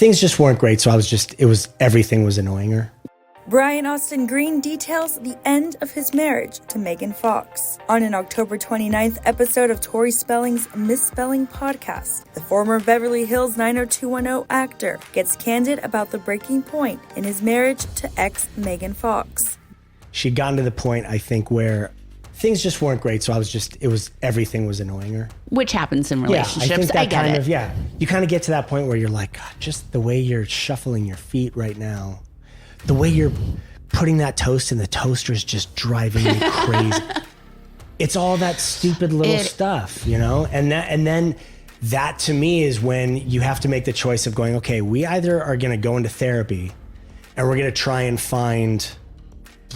things just weren't great. So everything was annoying her. Brian Austin Green details the end of his marriage to Megan Fox. On an October 29th episode of Tori Spelling's misSpelling podcast, the former Beverly Hills 90210 actor gets candid about the breaking point in his marriage to ex Megan Fox. She'd gotten to the point, I think, where things just weren't great. So everything was annoying her. Which happens in relationships. Yeah, I think that get it. You kind of get to that point where you're like, God, just the way you're shuffling your feet right now, the way you're putting that toast in the toaster is just driving me crazy. It's all that stupid little stuff, you know? And then that to me is when you have to make the choice of going, okay, we either are gonna go into therapy and we're gonna try and find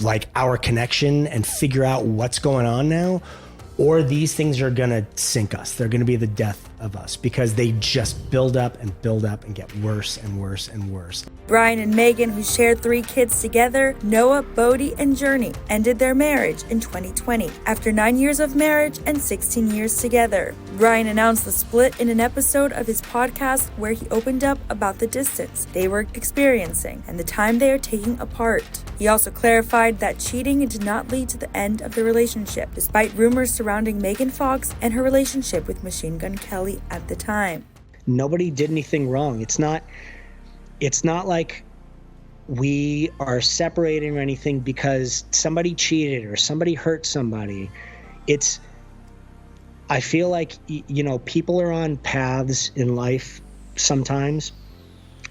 like our connection and figure out what's going on now, or these things are gonna sink us. They're gonna be the death of us because they just build up and get worse and worse and worse. Brian and Megan, who shared 3 kids together, Noah, Bodhi, and Journey, ended their marriage in 2020 after 9 years of marriage and 16 years together. Brian announced the split in an episode of his podcast where he opened up about the distance they were experiencing and the time they are taking apart. He also clarified that cheating did not lead to the end of the relationship, despite rumors surrounding Megan Fox and her relationship with Machine Gun Kelly at the time. Nobody did anything wrong. It's not like we are separating or anything because somebody cheated or somebody hurt somebody. I feel like, people are on paths in life sometimes,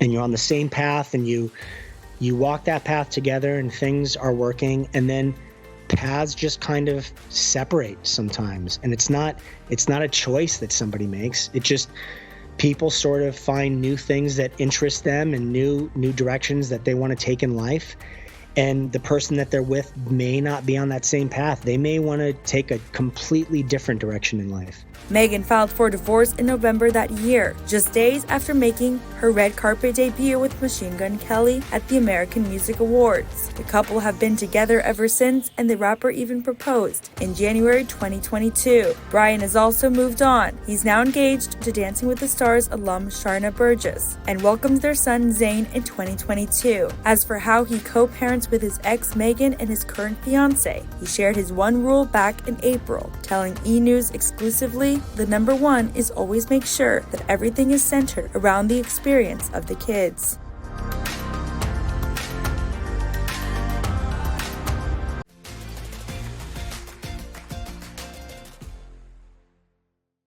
and you're on the same path and you walk that path together and things are working, and then paths just kind of separate sometimes. And it's not a choice that somebody makes. It just, people sort of find new things that interest them and new directions that they want to take in life. And the person that they're with may not be on that same path. They may want to take a completely different direction in life. Megan filed for divorce in November that year, just days after making her red carpet debut with Machine Gun Kelly at the American Music Awards. The couple have been together ever since, and the rapper even proposed in January 2022. Brian has also moved on. He's now engaged to Dancing with the Stars alum Sharna Burgess and welcomed their son Zayn in 2022. As for how he co-parents with his ex Megan and his current fiance, he shared his one rule back in April, telling E! News exclusively, the number one is always make sure that everything is centered around the experience of the kids.